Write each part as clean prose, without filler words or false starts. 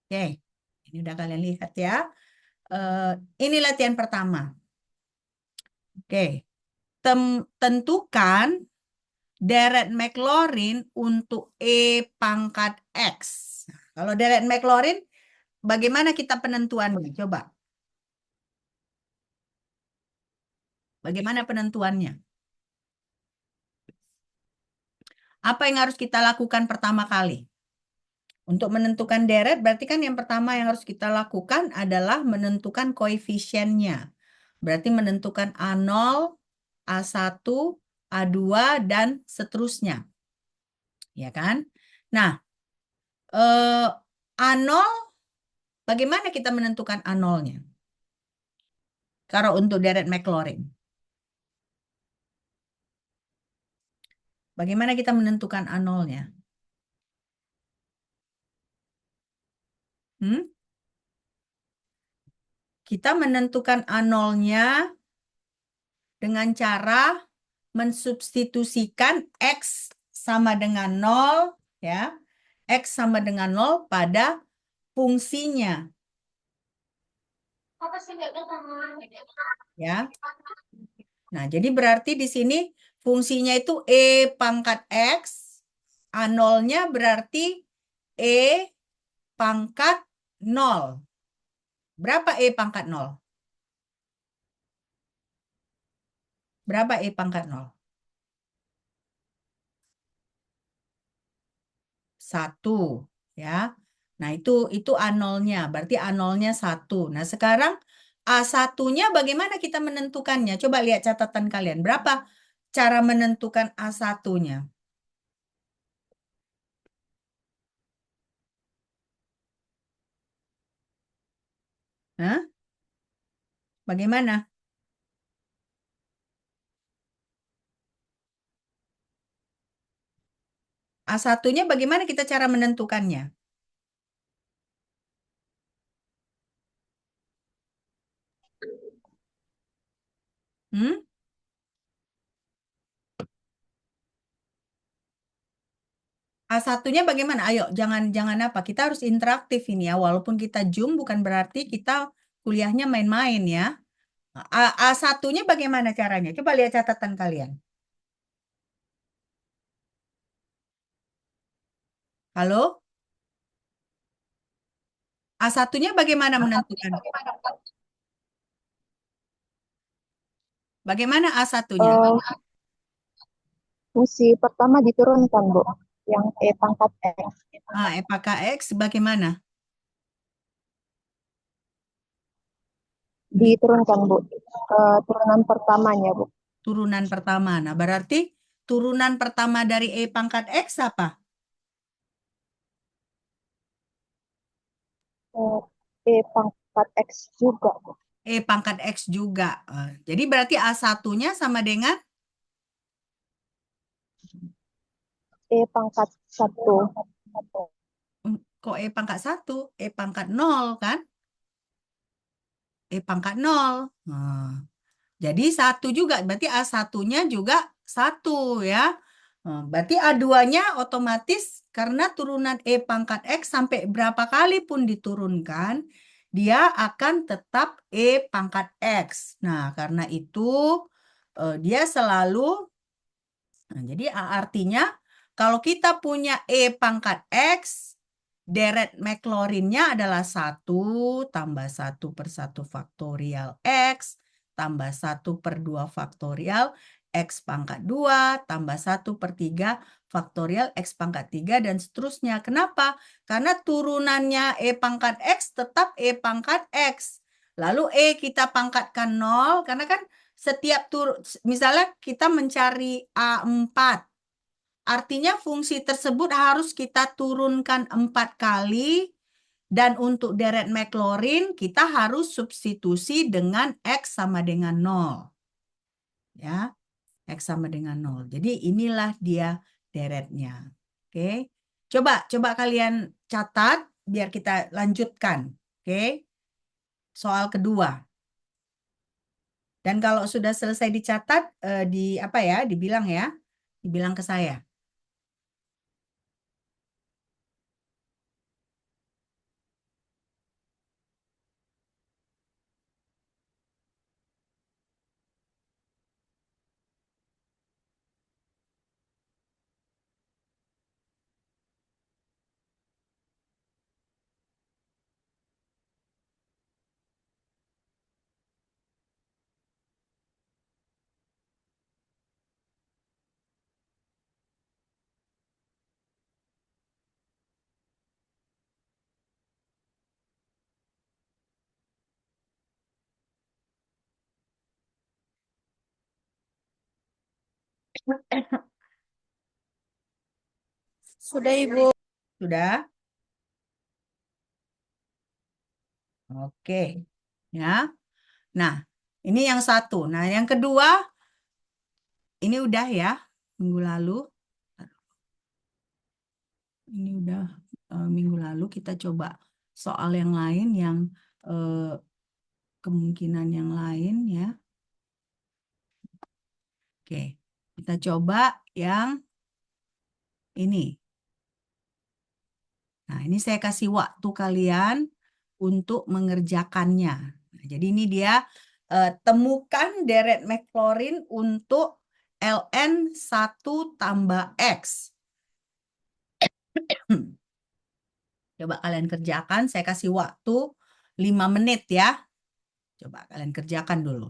Oke, ini udah kalian lihat ya. Ini latihan pertama. Oke, tentukan deret Maclaurin untuk E pangkat X. Kalau deret Maclaurin, bagaimana kita penentuannya? Coba. Bagaimana penentuannya? Apa yang harus kita lakukan pertama kali? Untuk menentukan deret, berarti kan yang pertama yang harus kita lakukan adalah menentukan koefisiennya. Berarti menentukan A0, A1, A2, dan seterusnya. Ya kan? Nah, A0, bagaimana kita menentukan A0-nya? Kalau untuk deret Maclaurin. Bagaimana kita menentukan A0-nya? Kita menentukan A0-nya dengan cara mensubstitusikan X sama dengan 0, ya. X sama dengan 0 pada fungsinya. Ya. Nah, jadi berarti di sini fungsinya itu E pangkat X, A0-nya berarti E pangkat 0. Berapa E pangkat 0? Berapa E pangkat 0? 1, ya. Nah, itu A0-nya, berarti A0-nya 1. Nah, sekarang A1-nya bagaimana kita menentukannya? Coba lihat catatan kalian. Berapa cara menentukan A1-nya? Hah? Bagaimana? A1-nya bagaimana kita cara menentukannya? Hmm? A1-nya bagaimana? Ayo, jangan apa? Kita harus interaktif ini ya. Walaupun kita Zoom bukan berarti kita kuliahnya main-main ya. A1-nya bagaimana caranya? Coba lihat catatan kalian. Halo? A1-nya bagaimana menentukan? Bagaimana A1-nya? Fungsi pertama diturunkan, Bu, yang E pangkat X. Apakah X bagaimana? Di Diturunkan, Bu, ke turunan pertamanya, Bu. turunan pertama. Nah, berarti turunan pertama dari E pangkat X apa? E pangkat X juga, Bu. E pangkat X juga. Jadi berarti A1-nya sama dengan E pangkat 1. kok E pangkat 1? E pangkat 0 kan? E pangkat 0. Nah, jadi 1 juga. Berarti A1-nya juga 1 ya. Berarti A2-nya otomatis karena turunan E pangkat X sampai berapa kali pun diturunkan, dia akan tetap E pangkat X. Nah, karena itu dia selalu, jadi artinya kalau kita punya E pangkat X, deret Maclaurin-nya adalah 1 tambah 1 per 1 faktorial X tambah 1 per 2 faktorial X pangkat 2 tambah 1 per 3 faktorial X pangkat 3 dan seterusnya. Kenapa? Karena turunannya E pangkat X tetap E pangkat X. Lalu E kita pangkatkan 0 karena kan setiap misalnya kita mencari A4. Artinya fungsi tersebut harus kita turunkan 4 kali dan untuk deret Maclaurin kita harus substitusi dengan X sama dengan 0. Ya, X sama dengan 0. Jadi inilah dia deretnya. Oke. Coba kalian catat biar kita lanjutkan. Oke. Soal kedua. Dan kalau sudah selesai dicatat di apa ya, dibilang ya. Dibilang ke saya. Sudah, Ibu. Sudah? Oke. Ya. Nah, ini yang satu. Nah, yang kedua, ini udah ya, minggu lalu. Ini udah minggu lalu kita coba soal yang lain yang kemungkinan yang lain ya. Oke, kita coba yang ini. Nah, ini saya kasih waktu kalian untuk mengerjakannya. Nah, jadi ini dia temukan deret Maclaurin untuk ln 1 tambah X. Coba kalian kerjakan, saya kasih waktu 5 menit ya. Coba kalian kerjakan dulu.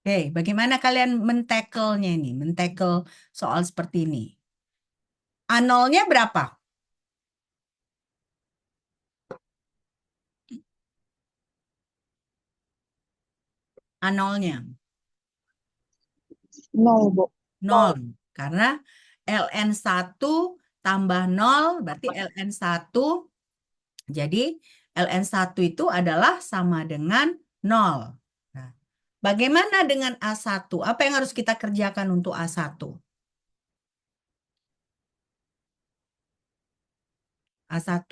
Oke, bagaimana kalian men-tackle-nya ini? Men-tackle soal seperti ini. A0-nya berapa? A0-nya 0, Bu. 0. Karena ln 1 tambah 0 berarti ln 1. Jadi ln 1 itu adalah sama dengan 0. Nah, bagaimana dengan A1? Apa yang harus kita kerjakan untuk A1? A1.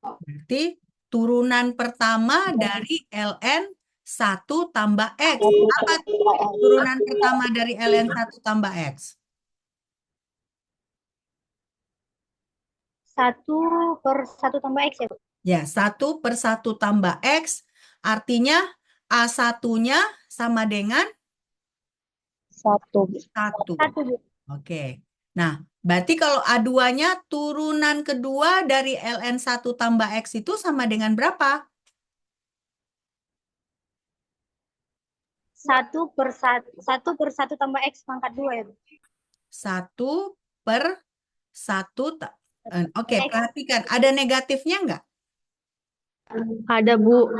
Berarti turunan pertama dari ln 1 tambah X. Apa turunan pertama dari ln 1 tambah X? 1/1 tambah X ya, Bu? Ya, 1/1 tambah X. Artinya A1-nya sama dengan 1, Bu. 1. 1, Bu. Oke. Nah, berarti kalau A2-nya turunan kedua dari ln 1 tambah X itu sama dengan berapa? 1/1 tambah X pangkat 2 ya, Bu. 1/1. Oke, X. perhatikan. Ada negatifnya nggak? Ada, Bu.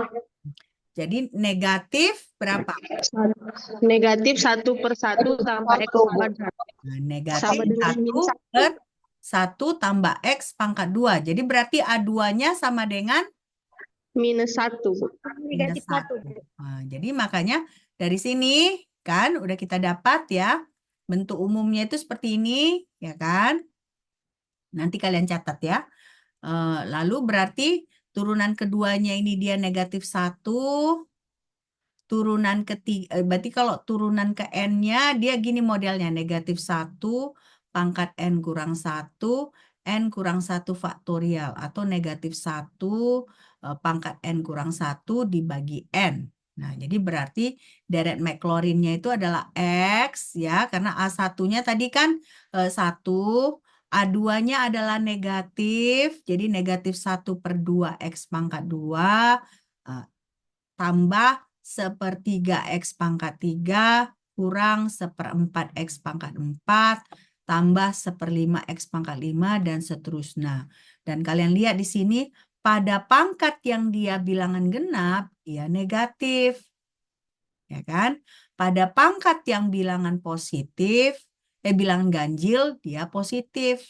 Jadi negatif berapa? Negatif 1/1 tambah X pangkat 1. Nah, negatif Sama dengan 1 minus 1. per 1 tambah X pangkat 2. Jadi berarti A2-nya sama dengan Minus 1, Bu. minus Negatif 1, 1. Bu. Nah, jadi makanya dari sini kan udah kita dapat ya. Bentuk umumnya itu seperti ini, ya kan? Nanti kalian catat ya. Lalu berarti turunan keduanya ini dia negatif 1. Turunan ketiga, berarti kalau turunan ke N-nya dia gini modelnya, negatif 1 pangkat N kurang 1, N kurang 1 faktorial, atau negatif 1 pangkat N kurang 1 dibagi N. Nah, jadi berarti deret Maclaurin-nya itu adalah X, ya, karena A1-nya tadi kan 1, A2-nya adalah negatif, jadi negatif 1/2 X pangkat 2, tambah 1/3 X pangkat 3 kurang 1/4 X pangkat 4 tambah 1/5 X pangkat 5 dan seterusnya. Dan kalian lihat di sini pada pangkat yang dia bilangan genap, ya negatif. Ya kan? Pada pangkat yang bilangan positif, bilangan ganjil, dia positif.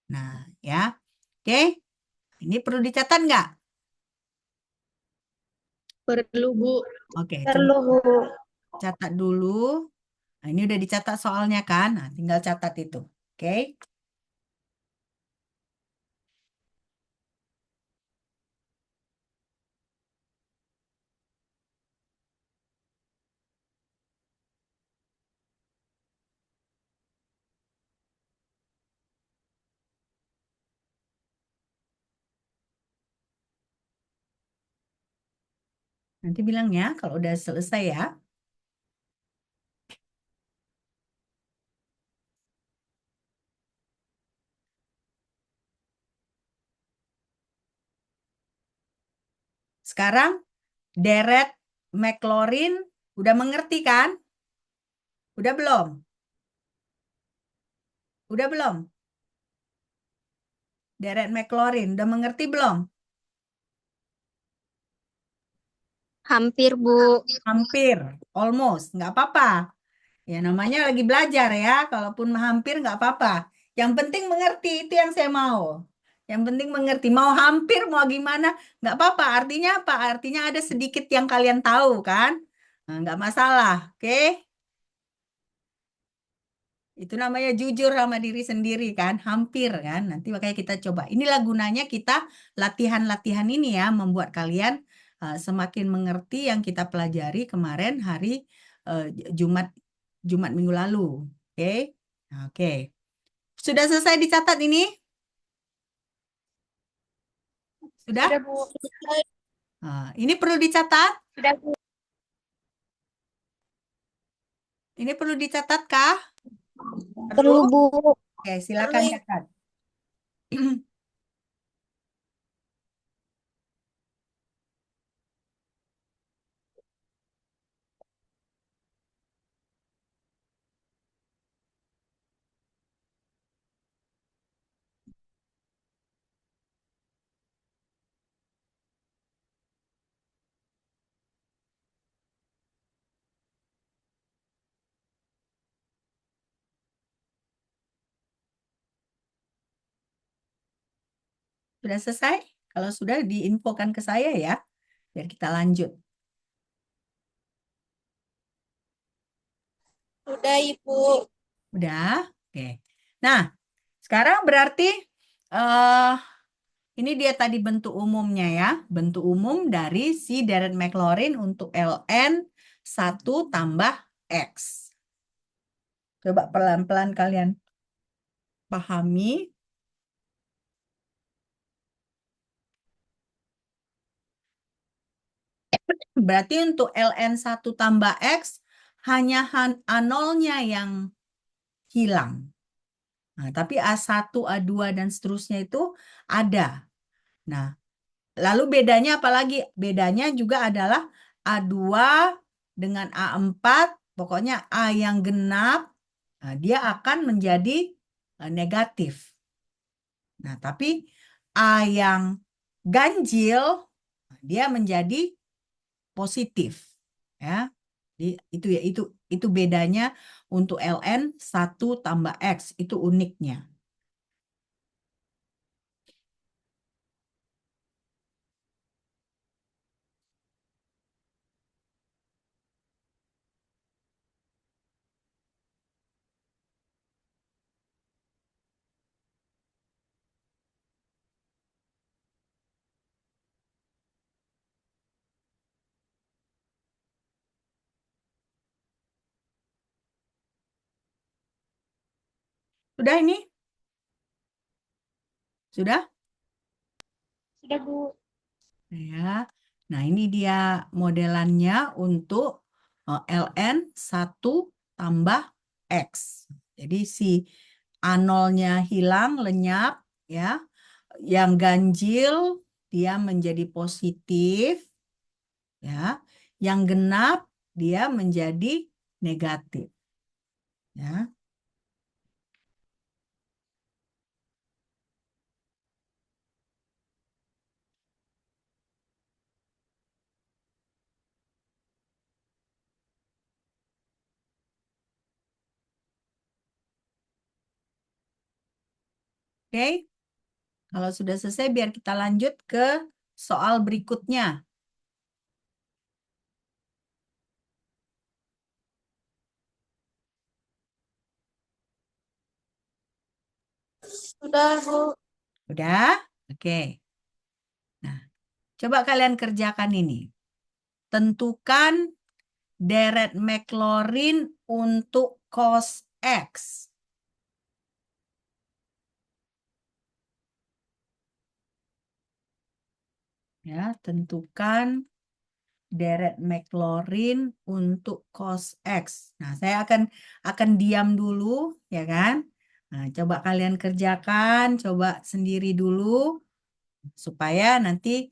Nah, ya. Oke. Ini perlu dicatat nggak? Perlu, Bu. Oke, Perlu, coba Bu. catat dulu. Nah, ini udah dicatat soalnya kan? Nah, tinggal catat itu. Oke. Nanti bilang ya kalau udah selesai ya. Sekarang deret Maclaurin udah mengerti kan? Udah belum? Udah belum? Deret Maclaurin udah mengerti belum? Hampir, Bu. Hampir, almost, nggak apa-apa. Ya namanya lagi belajar ya, kalaupun hampir nggak apa-apa. Yang penting mengerti, itu yang saya mau. Yang penting mengerti, mau hampir, mau gimana, nggak apa-apa. Artinya apa? Artinya ada sedikit yang kalian tahu kan? Nah, nggak masalah, oke? Itu namanya jujur sama diri sendiri kan, hampir kan. Nanti makanya kita coba. Inilah gunanya kita latihan-latihan ini ya, membuat kalian semakin mengerti yang kita pelajari kemarin hari eh, Jumat Jumat minggu lalu. Oke? Nah, oke. Sudah selesai dicatat ini? Sudah? Sudah, Bu. Nah, ini perlu dicatat? Sudah, Bu. Ini perlu dicatat kah? Perlu? Perlu, Bu. Oke, silakan catat. Sudah selesai? Kalau sudah diinfokan ke saya ya, biar kita lanjut. Sudah, Ibu. Udah? Oke. Nah, sekarang berarti eh ini dia tadi bentuk umumnya ya. Bentuk umum dari si deret Maclaurin untuk ln 1 tambah X. Coba pelan-pelan kalian pahami. Berarti untuk ln 1 tambah X hanya A0-nya yang hilang. Nah, tapi A1, A2, dan seterusnya itu ada. Nah, lalu bedanya apa lagi? Bedanya juga adalah A2 dengan A4, pokoknya A yang genap, nah, dia akan menjadi negatif. Nah, tapi A yang ganjil, dia menjadi positif. Ya. Jadi, itu bedanya untuk ln 1 tambah X, itu uniknya. Sudah ini? Sudah? Sudah, Bu. Ya. Nah, ini dia modelannya untuk ln 1 tambah X. Jadi si A0-nya hilang, lenyap, ya. Yang ganjil dia menjadi positif, ya. Yang genap dia menjadi negatif, ya. Oke. Kalau sudah selesai biar kita lanjut ke soal berikutnya. Sudah, Bu. Udah? Oke. Nah, coba kalian kerjakan ini. Tentukan deret Maclaurin untuk cos X. Ya, tentukan deret McLaurin untuk cos X. Nah, saya akan diam dulu, ya kan? Nah, coba kalian kerjakan, coba sendiri dulu, supaya nanti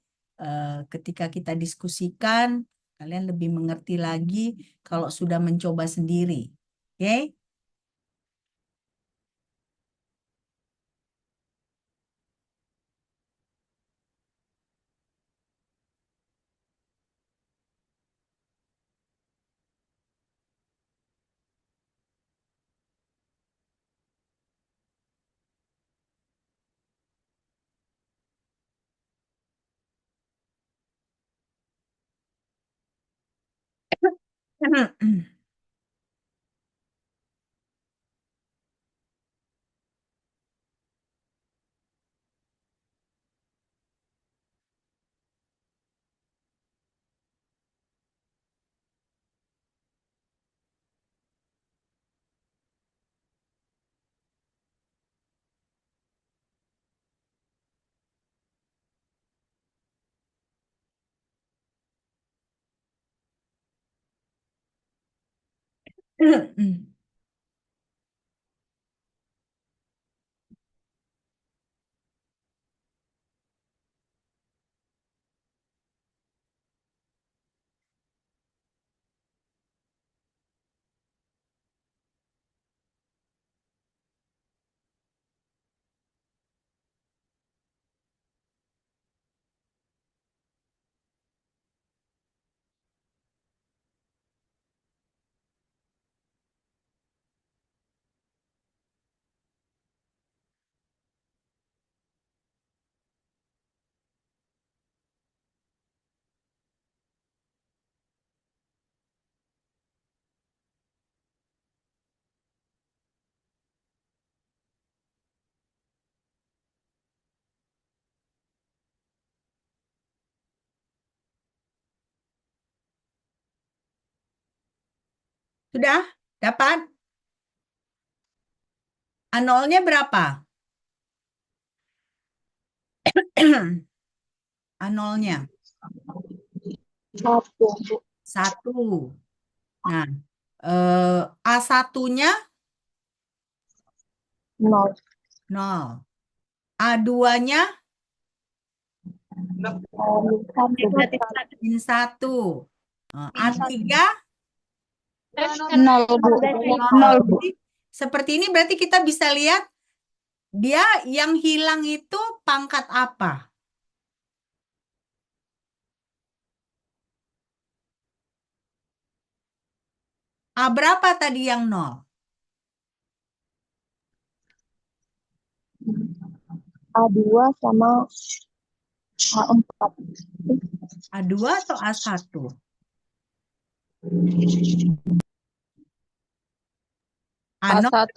ketika kita diskusikan, kalian lebih mengerti lagi kalau sudah mencoba sendiri. Oke? Sudah? Dapat? A0-nya berapa? A0-nya 1, Bu. 1. Nah, A1-nya 0. 0. A2-nya Negatif min 1. A3 0, Bu. 0. Jadi, seperti ini berarti kita bisa lihat dia yang hilang itu pangkat apa? A berapa tadi yang 0? A2 sama A4. A2 atau A1? A0, A1.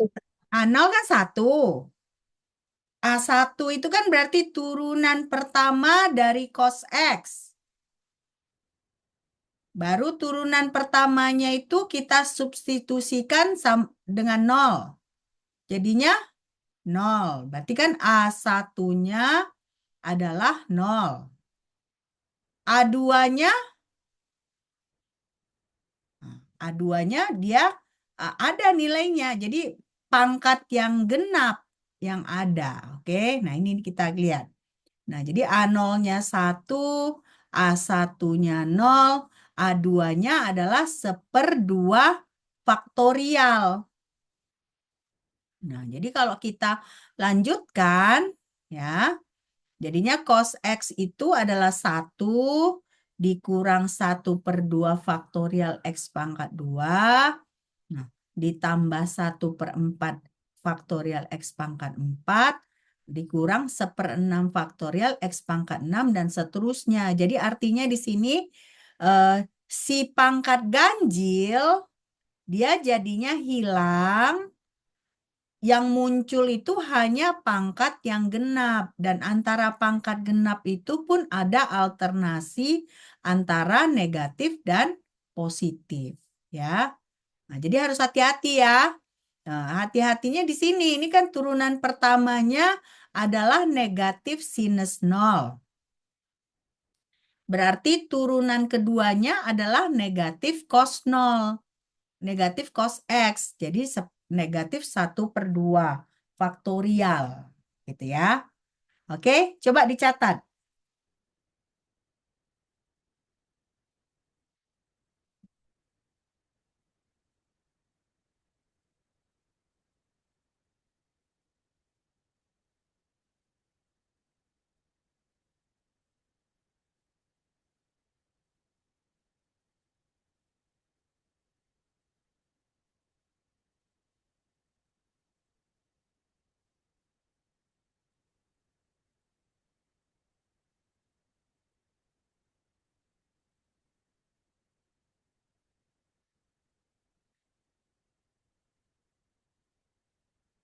A0 kan 1. A1 itu kan berarti turunan pertama dari cos X. Baru turunan pertamanya itu kita substitusikan dengan 0. Jadinya 0. Berarti kan A1-nya adalah 0. A2-nya A2-nya dia ada nilainya. Jadi pangkat yang genap yang ada. Oke, nah ini kita lihat. Nah, jadi A0-nya 1, A1-nya 0, A2-nya adalah 1/2 faktorial. Nah, jadi kalau kita lanjutkan, ya, jadinya cos X itu adalah 1 dikurang 1/2 faktorial X pangkat 2. Nah, ditambah 1/4 faktorial X pangkat 4 dikurang 1/6 faktorial X pangkat 6 dan seterusnya. Jadi artinya di sini si pangkat ganjil dia jadinya hilang. Yang muncul itu hanya pangkat yang genap. Dan antara pangkat genap itu pun ada alternasi antara negatif dan positif. Ya. Nah, jadi harus hati-hati ya. Nah, hati-hatinya di sini. Ini kan turunan pertamanya adalah negatif sinus 0. Berarti turunan keduanya adalah negatif cos 0. Negatif cos X. Jadi negatif 1/2 faktorial. Gitu ya. Oke, coba dicatat.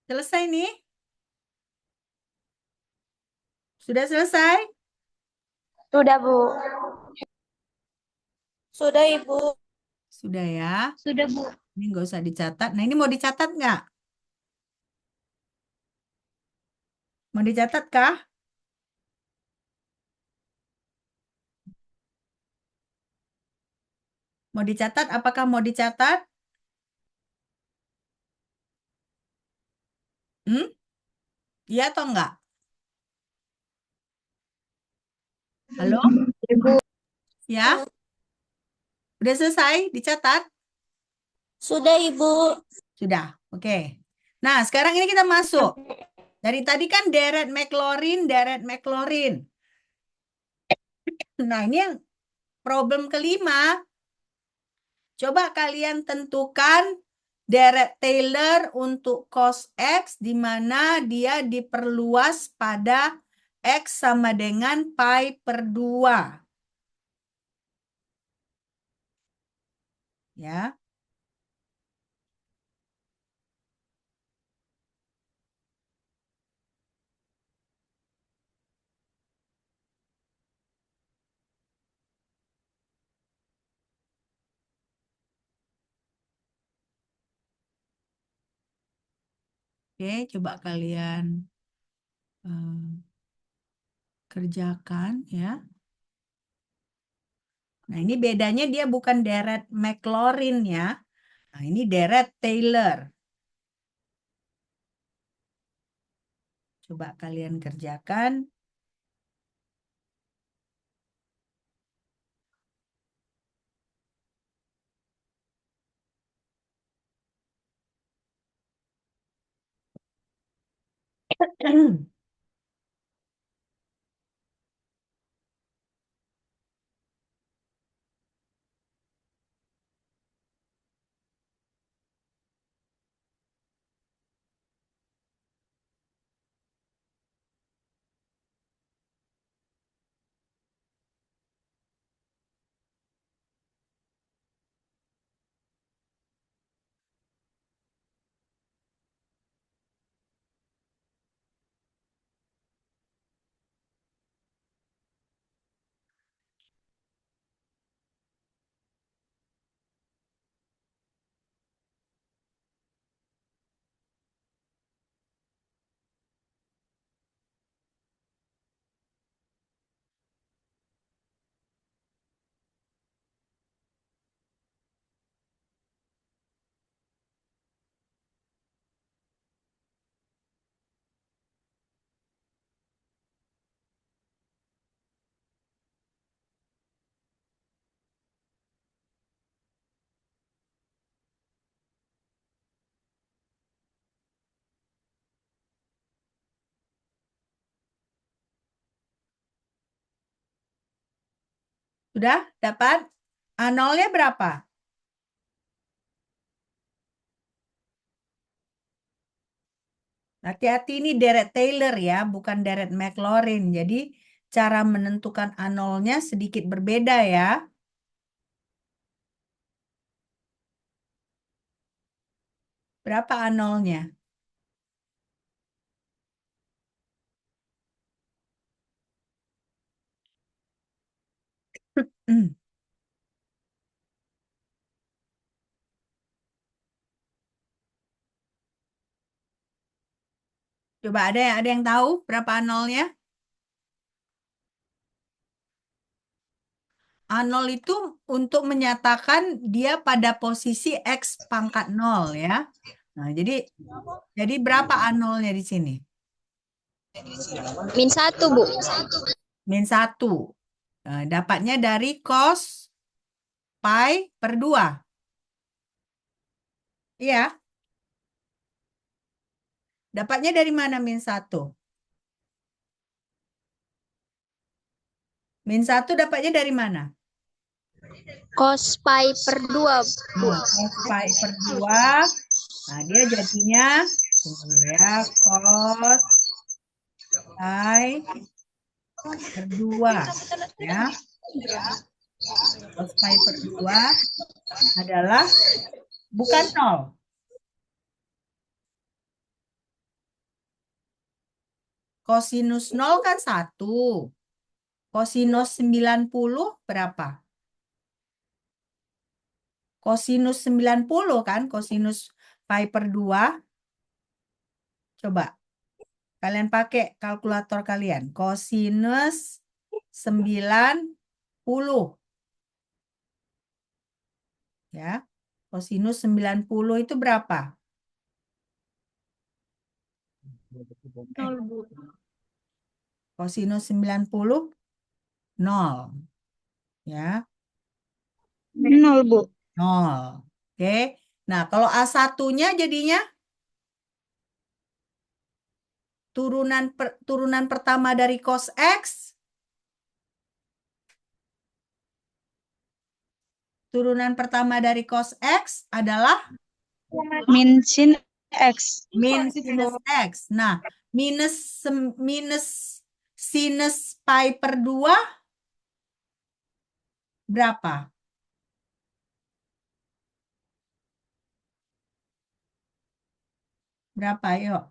Selesai nih? Sudah selesai? Sudah, Bu. Sudah, Ibu. Sudah ya. Sudah, Bu. Ini nggak usah dicatat. Nah, ini mau dicatat nggak? Mau dicatat kah? Mau dicatat? Apakah mau dicatat? Hmm? Iya atau enggak? Halo? Ibu. Ya? Udah selesai? Dicatat? Sudah, Ibu. Sudah. Oke. Nah, sekarang ini kita masuk. Dari tadi kan deret McLaurin, deret McLaurin. Nah, ini yang problem kelima. Coba kalian tentukan deret Taylor untuk cos X di mana dia diperluas pada X sama dengan pi per 2. Ya. Oke, coba kalian kerjakan ya. Nah, ini bedanya dia bukan deret McLaurin ya. Nah, ini deret Taylor. Coba kalian kerjakan. Sudah dapat? A0-nya berapa? Hati-hati ini deret Taylor ya, bukan deret McLaurin. Jadi cara menentukan A0-nya sedikit berbeda ya. Berapa A0-nya? Coba ada yang tahu berapa A0-nya? A0 itu untuk menyatakan dia pada posisi X pangkat 0 ya. Nah, jadi berapa A0-nya di sini? -1, Bu. Min 1. Dapatnya dari cos pi per 2. Iya, dapatnya dari mana min 1? Min 1 dapatnya dari mana? Cos pi per 2, Bu. Nah, cos pi per 2. Nah, dia jadinya, tunggu dulu ya, cos pi per 2. Ya, cos pi per 2 adalah bukan 0. Kosinus 0 kan 1. Kosinus 90 berapa? Kosinus 90 kan? Kosinus pi per 2. Coba kalian pakai kalkulator kalian. Kosinus 90. Ya. Kosinus 90 itu berapa? 0, Bu. Kosinus 90 0. Ya, 0, Bu. 0. Oke. Nah, kalau A1-nya jadinya turunan pertama dari cos X. Turunan pertama dari cos X adalah Min sin X. min sinus X. Nah, minus sinus pi per 2 berapa? Berapa? Yuk.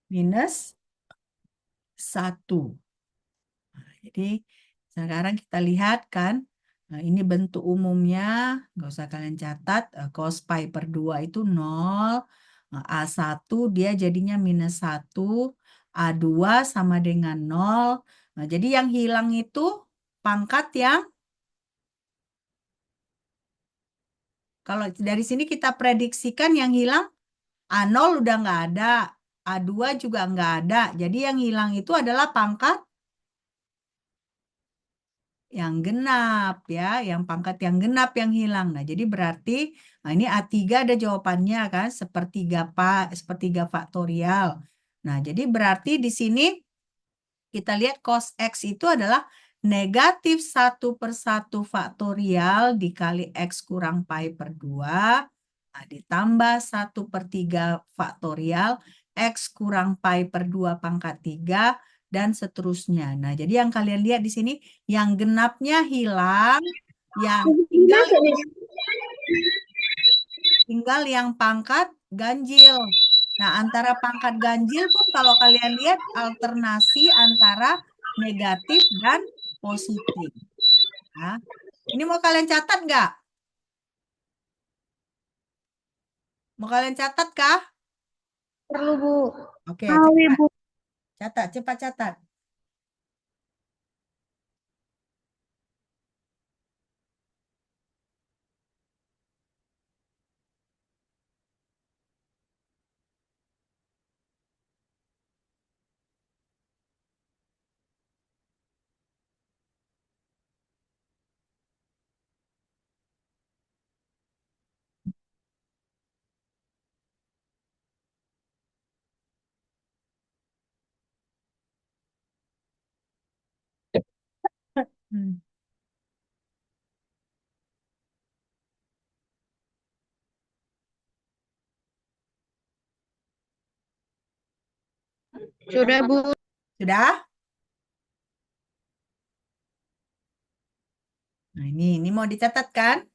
Minus 1. Jadi sekarang kita lihat kan, nah, ini bentuk umumnya, nggak usah kalian catat, cos pi per 2 itu 0, A1 dia jadinya minus 1, A2 sama dengan 0. Nah, jadi yang hilang itu pangkat yang, kalau dari sini kita prediksikan yang hilang A0 udah nggak ada, A2 juga nggak ada. Jadi yang hilang itu adalah pangkat yang genap ya, yang pangkat yang genap yang hilang. Nah, jadi berarti nah ini A3 ada jawabannya kan, sepertiga faktorial. Nah, jadi berarti di sini kita lihat cos X itu adalah negatif 1/1 faktorial dikali X kurang pi per 2. Nah, ditambah 1/3 faktorial X kurang pi per 2 pangkat 3 dan seterusnya. Nah, jadi yang kalian lihat di sini yang genapnya hilang, yang tinggal yang pangkat ganjil. Nah, antara pangkat ganjil pun kalau kalian lihat alternasi antara negatif dan positif. Nah, ini mau kalian catat nggak? Mau kalian catat kah? Perlu, Bu. Oke, Tahu, cepat. Ibu. Catat, cepat catat. Hmm. Sudah, Bu. Sudah? Nah, ini mau dicatat kan?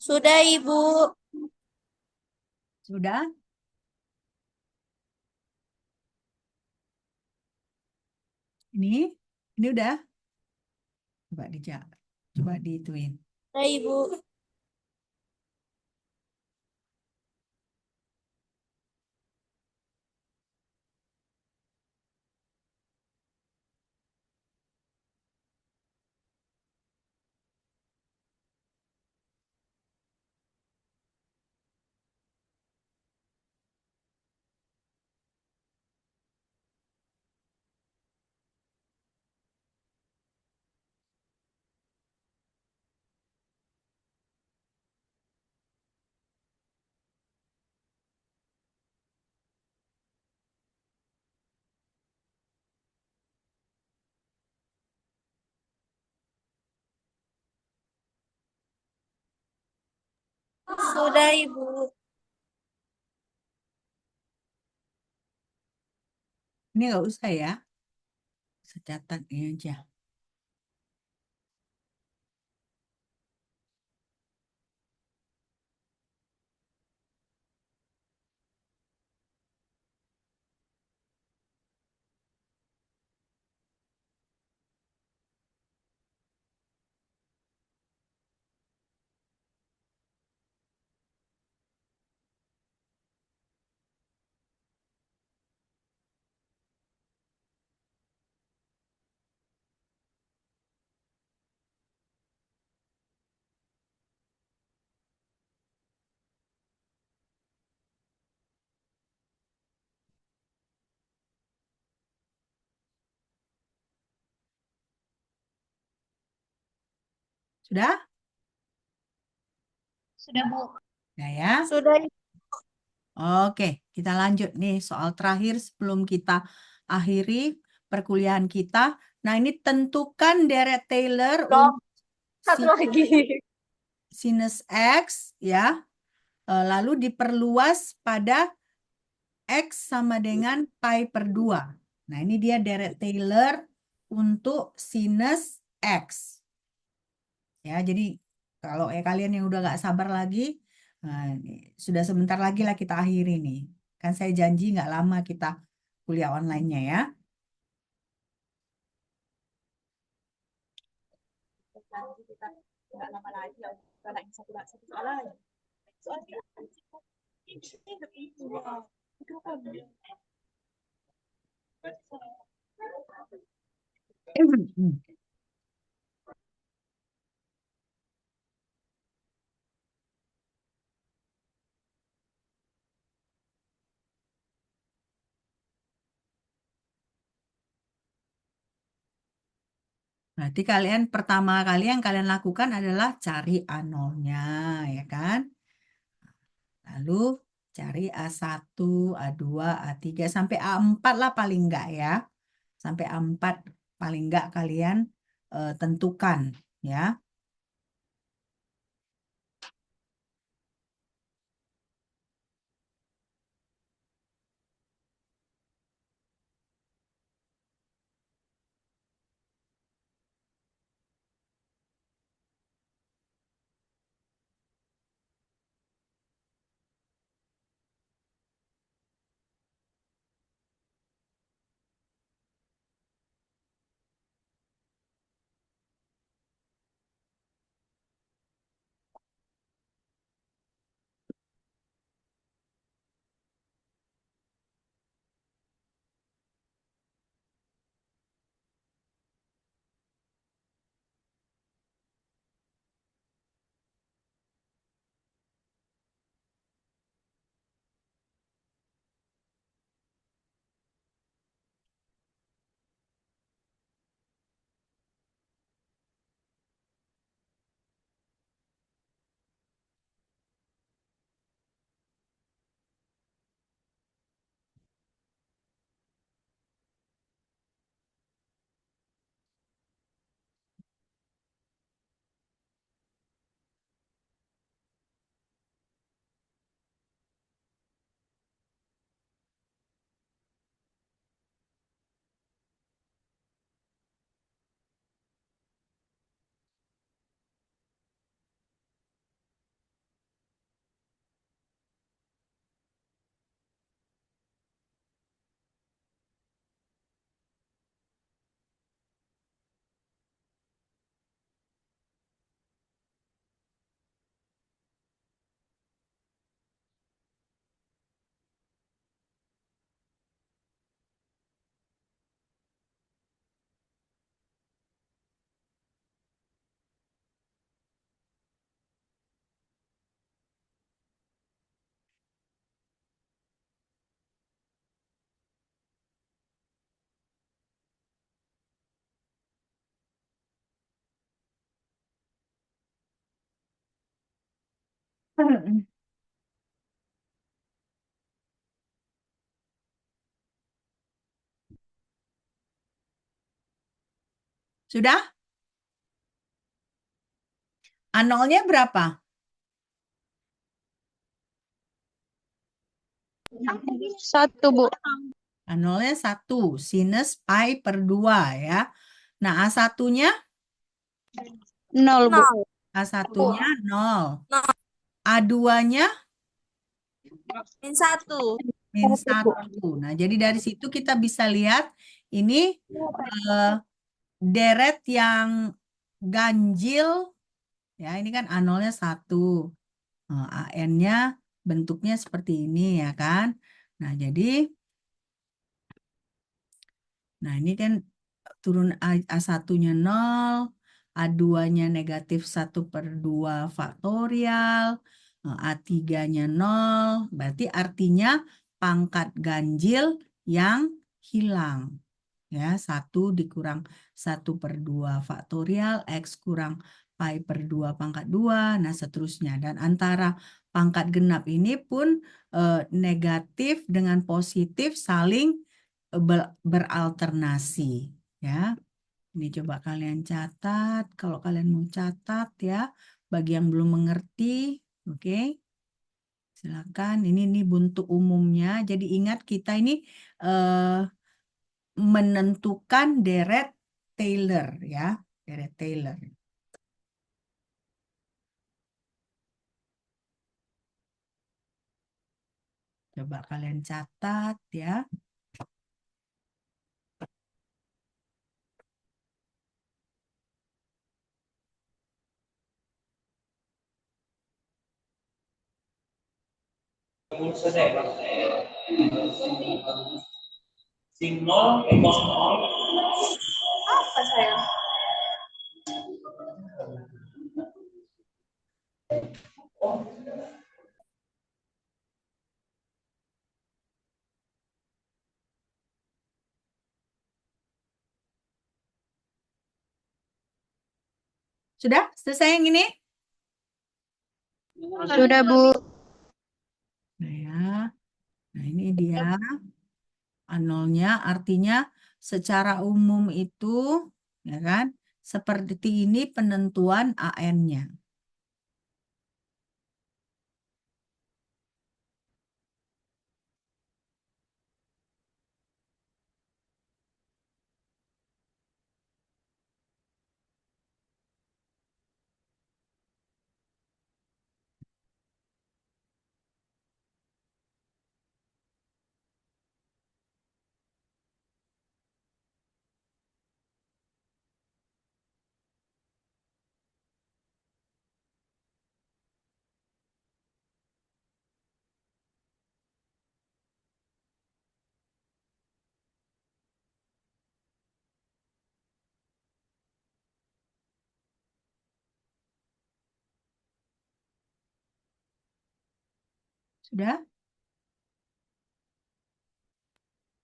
Sudah, Ibu. Sudah? Ini udah? Coba dituin. Sudah, Ibu. Sudah, Ibu. Ini nggak usah ya. Saya catat ini aja. Sudah? Sudah, Bu. Nah ya. Sudah, Ibu. Oke, kita lanjut nih soal terakhir sebelum kita akhiri perkuliahan kita. Nah, ini tentukan deret Taylor Belum. untuk Satu lagi. sinus X ya. Lalu diperluas pada X sama dengan pi per 2. Nah, ini dia deret Taylor untuk sinus X. Ya, jadi kalau kalian yang udah nggak sabar lagi, nah, sudah sebentar lagi lah kita akhiri nih. Kan saya janji nggak lama kita kuliah online-nya ya. Berarti pertama kali yang kalian lakukan adalah cari A0-nya, ya kan? Lalu cari A1, A2, A3, sampai A4 lah paling enggak ya. Sampai A4 paling enggak kalian tentukan ya. Sudah? A0-nya berapa? Satu, Bu. A0-nya 1. Sinus pi per 2 ya. Nah, A1-nya? Nol, Bu. Nol. A1-nya 0. Nol. A2-nya Min 1. min Satu, Bu. 1. Nah, jadi dari situ kita bisa lihat ini eh, deret yang ganjil. Ya, ini kan A0-nya 1. AN-nya bentuknya seperti ini ya kan. Nah, jadi ini kan turun A1-nya 0, A2-nya negatif 1/2 faktorial, A3-nya 0, berarti artinya pangkat ganjil yang hilang. Ya, 1 dikurang 1/2 faktorial, X kurang pi per 2 pangkat 2, nah seterusnya. Dan antara pangkat genap ini pun negatif dengan positif saling beralternasi. Ya, ini coba kalian catat. Kalau kalian mau catat ya, bagi yang belum mengerti, oke. Silakan. Ini bentuk umumnya. Jadi ingat kita ini menentukan deret Taylor ya, deret Taylor. Coba kalian catat ya. Apa saya? Sudah selesai yang ini? Sudah, Bu. Nah ya, nah ini dia A0-nya, artinya secara umum itu ya kan seperti ini penentuan AN-nya. Sudah?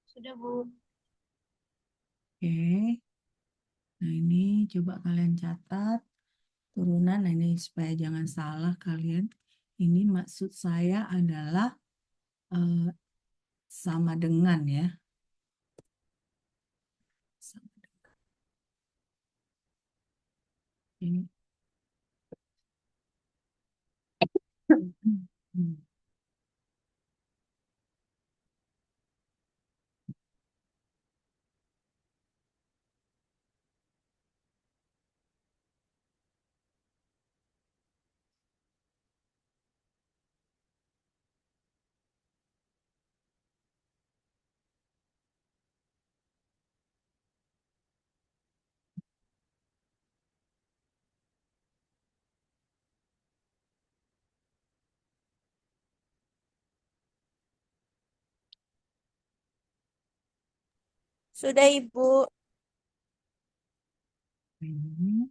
Sudah, Bu. Oke. Nah ini coba kalian catat turunan. Nah ini supaya jangan salah kalian. Ini maksud saya adalah sama dengan ya. Sama ini. Sudah, Ibu. Ini.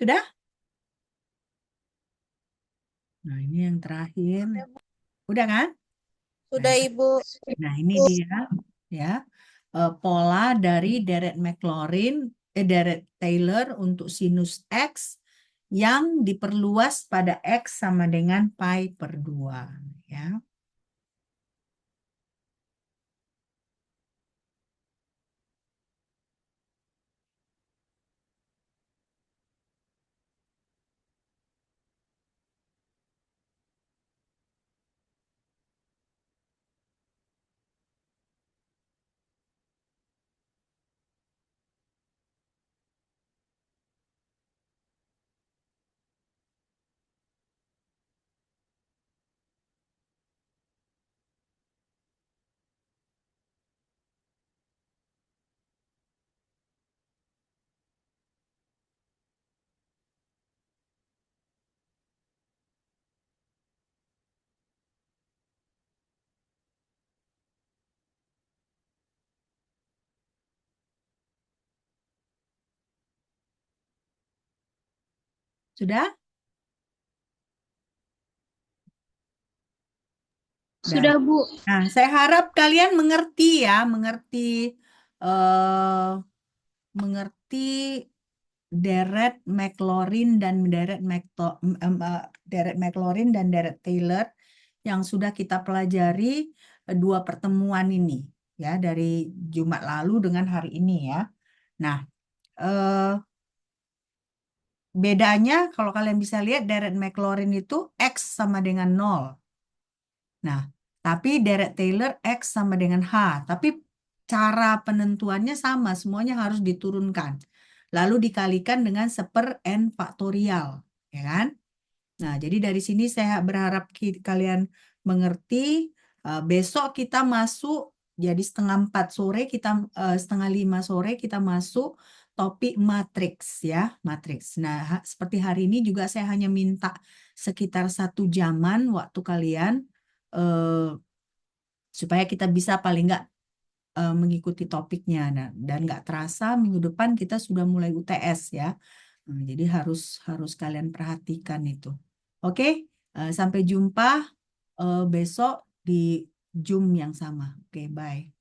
Sudah? Nah, ini yang terakhir. Udah kan? Sudah, Ibu. Nah, ini dia ya. Pola dari deret Maclaurin, deret Taylor untuk sinus X yang diperluas pada X sama dengan pi per 2. Ya. Sudah? Sudah, Bu. Nah, saya harap kalian mengerti ya, mengerti deret Maclaurin dan deret Maclaurin dan deret Taylor yang sudah kita pelajari dua pertemuan ini ya dari Jumat lalu dengan hari ini ya. Nah, bedanya kalau kalian bisa lihat deret Maclaurin itu X sama dengan 0. Nah, tapi deret Taylor X sama dengan H. Tapi cara penentuannya sama, semuanya harus diturunkan. Lalu dikalikan dengan 1/n faktorial, ya kan? Nah, jadi dari sini saya berharap kalian mengerti. Besok kita masuk, jadi 3:30 sore, 4:30 sore kita masuk topik matriks ya, matriks. Nah, seperti hari ini juga saya hanya minta sekitar 1 jaman waktu kalian supaya kita bisa paling nggak mengikuti topiknya. Nah, dan nggak terasa minggu depan kita sudah mulai UTS ya. Jadi harus kalian perhatikan itu. Oke, sampai jumpa besok di Zoom yang sama. Oke, bye.